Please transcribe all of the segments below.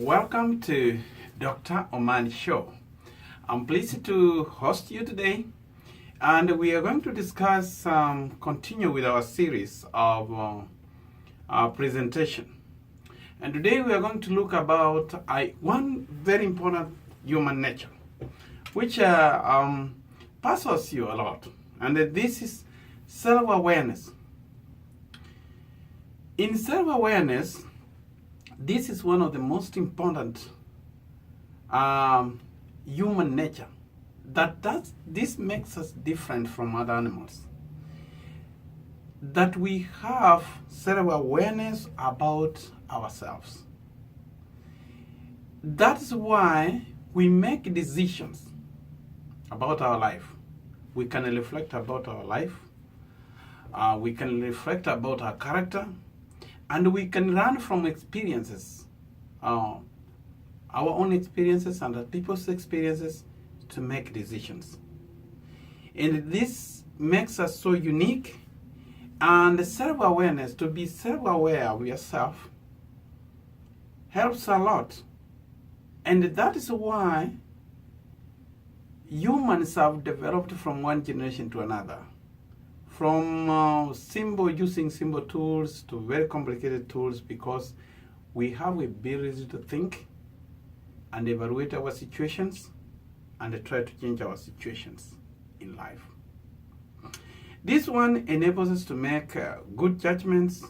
Welcome to Dr. Oman Show. I'm pleased to host you today, and we are going to discuss, continue with our series of our presentation. And today we are going to look about one very important human nature, which puzzles you a lot, and this is self-awareness. In self-awareness, this is one of the most important human nature. This makes us different from other animals. That we have self-awareness about ourselves. That's why we make decisions about our life. We can reflect about our life. We can reflect about our character. And we can learn from experiences, our own experiences and other people's experiences, to make decisions. And this makes us so unique. And self-awareness, to be self-aware of yourself, helps a lot. And that is why humans have developed from one generation to another. From using simple tools to very complicated tools, because we have the ability to think and evaluate our situations and try to change our situations in life. This one enables us to make good judgments.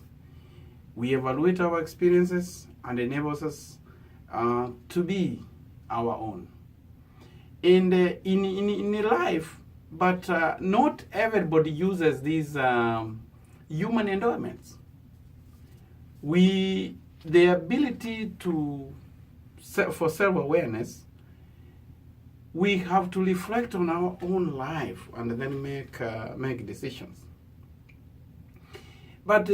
We evaluate our experiences and enables us to be our own. In life, but not everybody uses these human endowments. The ability for self-awareness, we have to reflect on our own life and then make decisions. But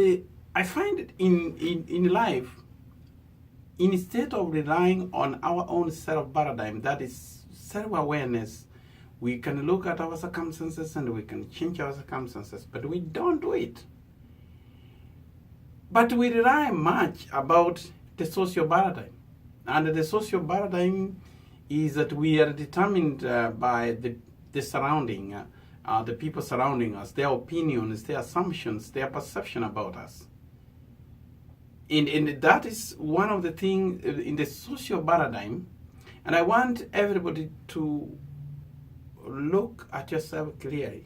I find it in life, instead of relying on our own self-paradigm, that is self-awareness, we can look at our circumstances and we can change our circumstances, but we don't do it. But we rely much about the social paradigm. And the social paradigm is that we are determined by the surrounding, the people surrounding us, their opinions, their assumptions, their perception about us. And that is one of the things in the social paradigm. And I want everybody to look at yourself clearly.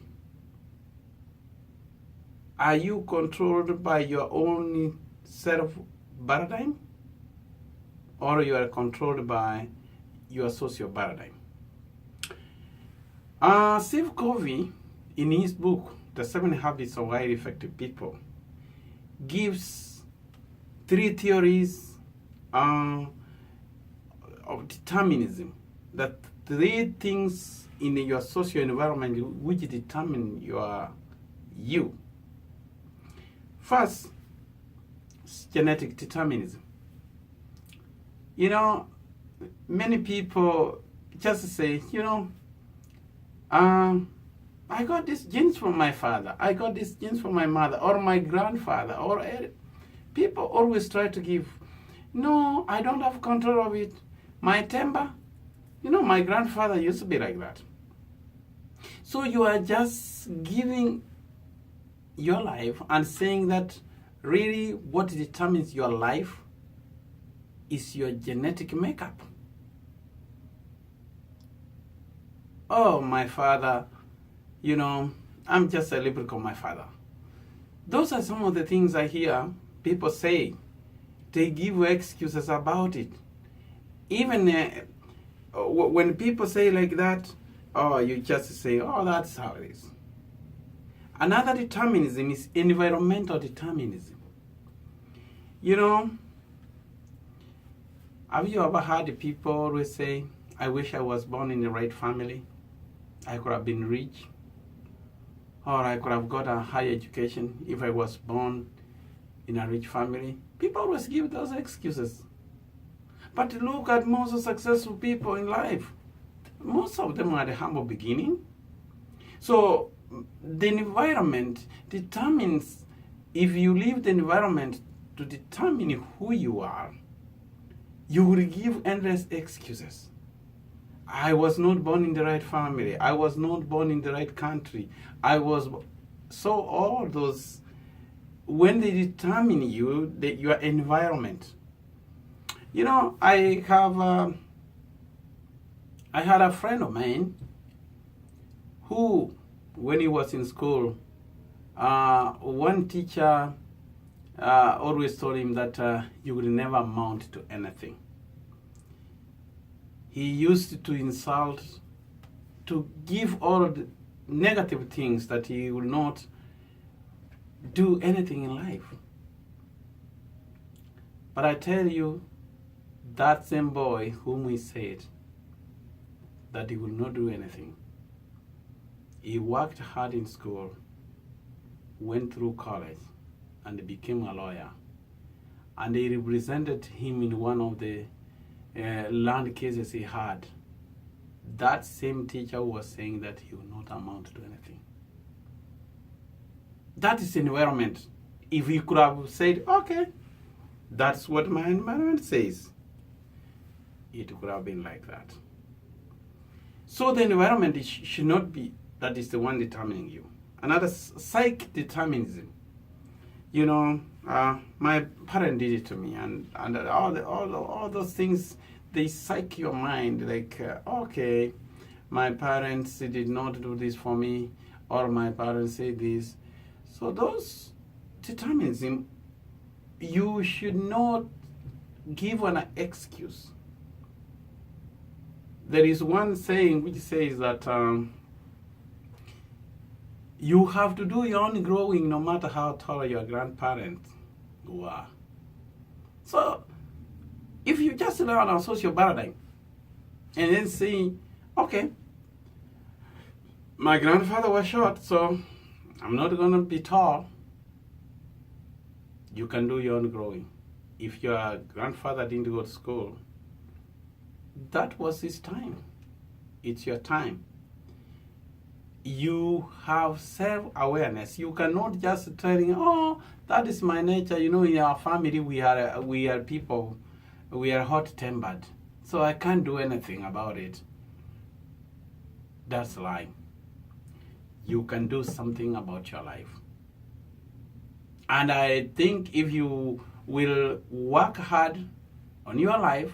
Are you controlled by your own self-paradigm, or you are controlled by your social paradigm? Steve Covey, in his book, The 7 Habits of Highly Effective People, gives 3 theories of determinism, that 3 things in your social environment which determine you. First, genetic determinism. You know, many people just say, I got these genes from my father, I got these genes from my mother, or my grandfather, or people always try to give, no, I don't have control of it. My temper, my grandfather used to be like that. So you are just giving your life and saying that really what determines your life is your genetic makeup. Oh, my father, I'm just a lyrical my father. Those are some of the things I hear people say. They give excuses about it. Even when people say like that, oh, you just say, oh, that's how it is. Another determinism is environmental determinism. Have you ever heard people always say, I wish I was born in the right family, I could have been rich, or I could have got a high education if I was born in a rich family? People always give those excuses. But look at most successful people in life. Most of them had a humble beginning. So the environment determines, if you leave the environment to determine who you are, You will give endless excuses. I was not born in the right family. I was not born in the right country. So all those, when they determine you, your environment. You know, I had a friend of mine who, when he was in school, one teacher always told him that you will never amount to anything. He used to insult, to give all the negative things, that he will not do anything in life. But I tell you, that same boy whom we said that he will not do anything, he worked hard in school, went through college, and became a lawyer. And they represented him in one of the land cases he had. That same teacher was saying that he will not amount to anything. That is environment. If he could have said, okay, that's what my environment says, it could have been like that. So the environment should not be that is the one determining you. Another, psych determinism. You know, my parent did it to me, and all those things, they psych your mind, like, okay, my parents did not do this for me, or my parents say this. So those determinism, you should not give an excuse. There is one saying which says that you have to do your own growing no matter how tall your grandparents were. So if you just learn a social paradigm and then say, okay, my grandfather was short, so I'm not going to be tall, you can do your own growing. If your grandfather didn't go to school, that was his time. It's your time. You have self-awareness. You cannot just telling, oh, that is my nature. You know, in our family, we are people, we are hot-tempered, so I can't do anything about it. That's lying. You can do something about your life. And I think if you will work hard on your life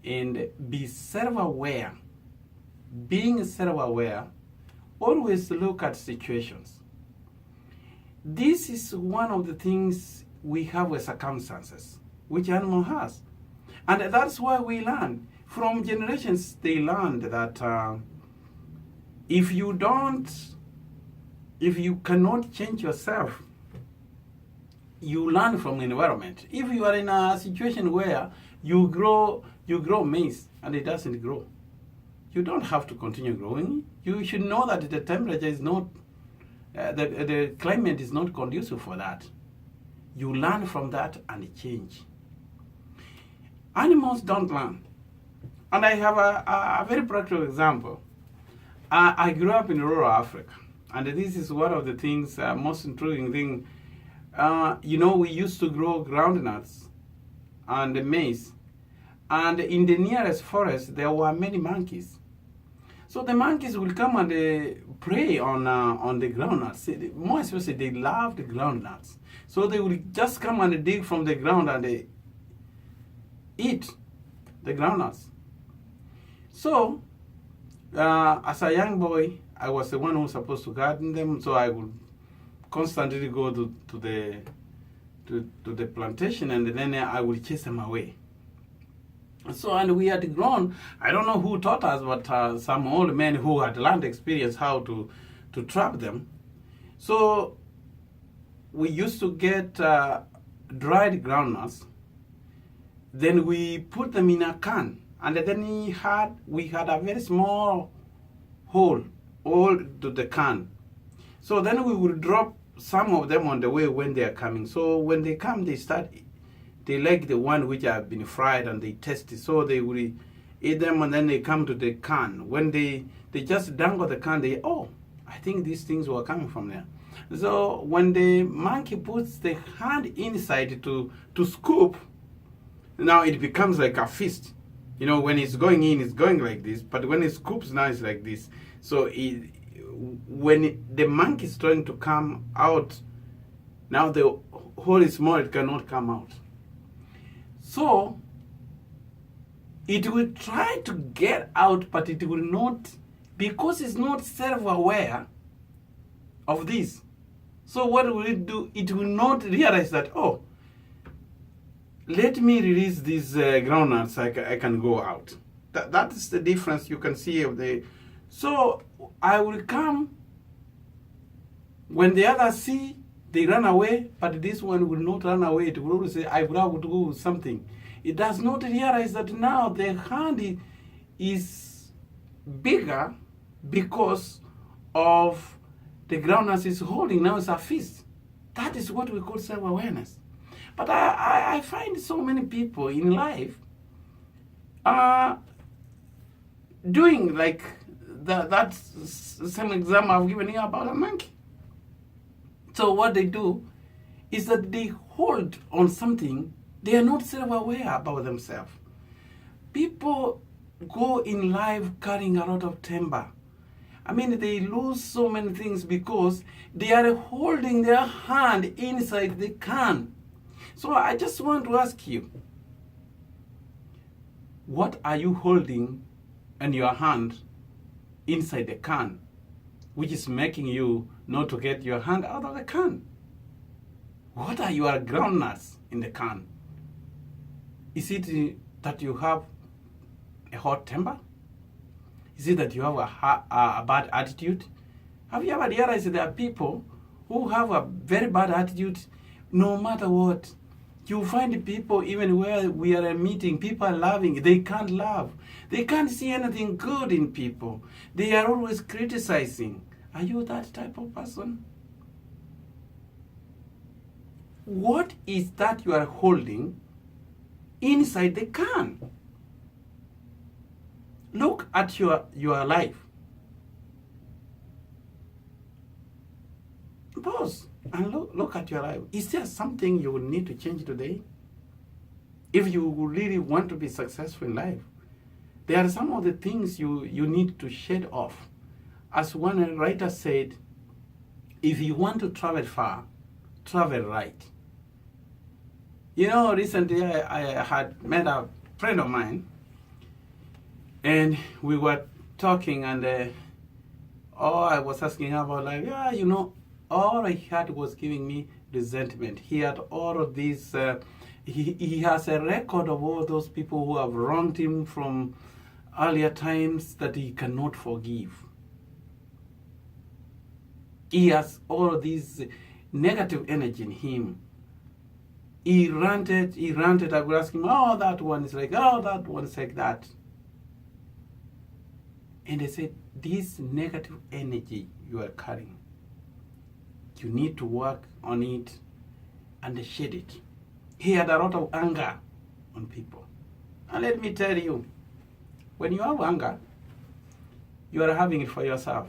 and be self-aware, being self-aware, always look at situations. This is one of the things we have with circumstances, which animal has. And that's why we learn. From generations, they learned that if you cannot change yourself, you learn from environment. If you are in a situation where you grow maize and it doesn't grow, you don't have to continue growing. You should know that the temperature is not, the climate is not conducive for that. You learn from that and change. Animals don't learn. And I have a very practical example. I grew up in rural Africa, and this is one of the things, most intriguing thing. You know, we used to grow groundnuts and maize, and in the nearest forest there were many monkeys. So the monkeys will come and prey on the groundnuts. More especially, they love the groundnuts. So they will just come and dig from the ground and they eat the groundnuts. So as a young boy, I was the one who was supposed to garden them. So I would constantly go to the plantation, and then I would chase them away. So, and we had grown, I don't know who taught us, but some old men who had learned experience how to trap them. So we used to get dried groundnuts, then we put them in a can, and then we had a very small hole all to the can. So then we would drop some of them on the way when they are coming. So when they come, they like the one which have been fried and they taste it. So they will eat them, and then they come to the can. When they just dangle the can, I think these things were coming from there. So when the monkey puts the hand inside to scoop, now it becomes like a fist. You know, when it's going in, it's going like this, but when it scoops, now it's like this. So the monkey is trying to come out, now the hole is small, it cannot come out. So it will try to get out, but it will not, because it's not self-aware of this. So what will it do? It will not realize that, oh, let me release these groundnuts, I can go out. That is the difference you can see of the... So I will come, when the others see, they run away, but this one will not run away. It will always say, I will have to do something. It does not realize that now the hand is bigger because of the groundnuts is holding. Now it's a fist. That is what we call self-awareness. But I find so many people in life doing like that same example I've given you about a monkey. So what they do is that they hold on something. They are not self-aware about themselves. People go in life carrying a lot of timber. I mean, they lose so many things because they are holding their hand inside the can. So I just want to ask you, what are you holding in your hand inside the can, which is making you not to get your hand out of the can? What are your groundnuts in the can? Is it that you have a hot temper? Is it that you have a bad attitude? Have you ever realized that there are people who have a very bad attitude no matter what? You find people, even where we are meeting, people are laughing. They can't laugh. They can't see anything good in people. They are always criticizing. Are you that type of person? What is that you are holding inside the can? Look at your life. Pause and look at your life. Is there something you will need to change today? If you really want to be successful in life, there are some of the things you need to shed off. As one writer said, if you want to travel far, travel right. You know, recently I had met a friend of mine, and we were talking, and I was asking her about life. Yeah, you know, all I had was giving me resentment. He had all of these, he has a record of all those people who have wronged him from earlier times that he cannot forgive. He has all of this negative energy in him. He ranted, I would ask him, oh, that one is like, oh, that one is like that. And they said, this negative energy you are carrying, you need to work on it and shed it. He had a lot of anger on people. And let me tell you, when you have anger, you are having it for yourself.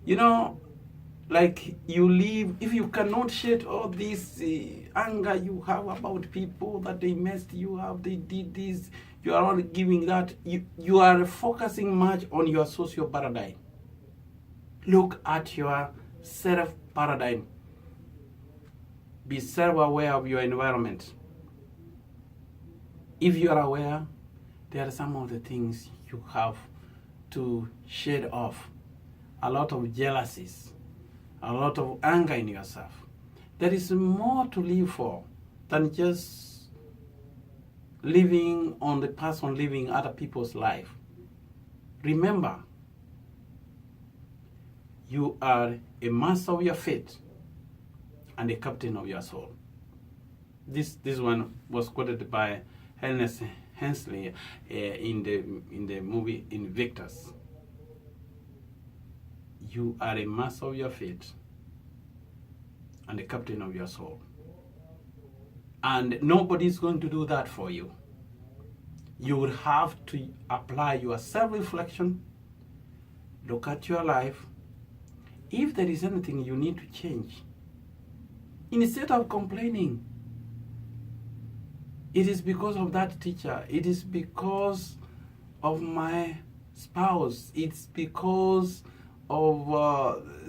You know, like you live, if you cannot shed all this anger you have about people, that they messed you up, they did this, you are all giving that, you are focusing much on your social paradigm. Look at your self paradigm. Be self-aware of your environment. If you are aware, there are some of the things you have to shed off. A lot of jealousies, a lot of anger in yourself. There is more to live for than just living on the person living other people's life. Remember, you are a master of your fate and a captain of your soul. This one was quoted by Ernest Hensley in the movie Invictus. You are a master of your fate and a captain of your soul. And nobody is going to do that for you. You will have to apply your self-reflection, look at your life. If there is anything you need to change, instead of complaining, It is because of that teacher. It is because of my spouse. It's because of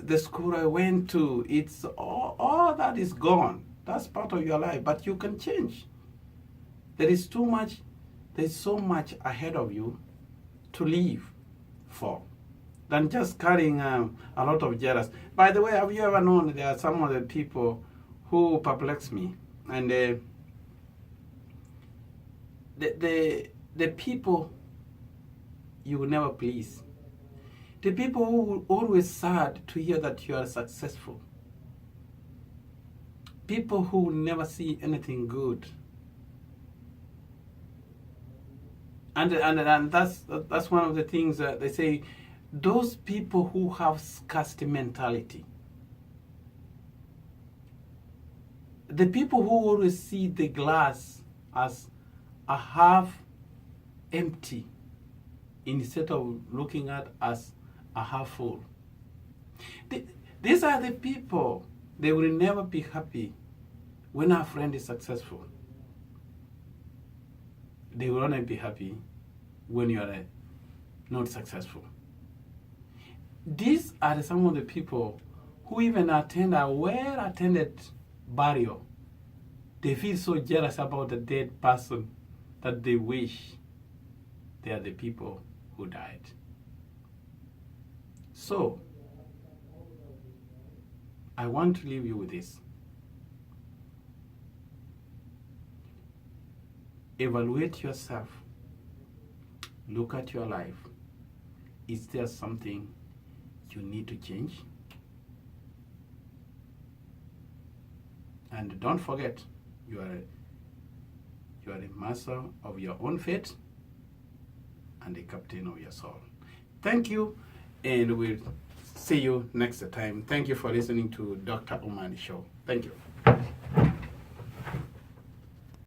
the school I went to. It's all that is gone. That's part of your life, but you can change. There is too much, there's so much ahead of you to live for than just carrying a lot of jealous. By the way, have you ever known there are some of the people who perplex me? And the people you will never please. The people who will always sad to hear that you are successful. People who will never see anything good. And that's one of the things that they say, those people who have scarcity mentality. The people who always see the glass as a half empty instead of looking at as a half full. These are the people, they will never be happy when our friend is successful. They will only be happy when you are not successful. These are some of the people who even attend a well-attended burial. They feel so jealous about the dead person that they wish they are the people who died. So, I want to leave you with this. Evaluate yourself. Look at your life. Is there something you need to change? And don't forget, you are a master of your own fate and a captain of your soul. Thank you, and we'll see you next time. Thank you for listening to Dr. Omani Show. Thank you.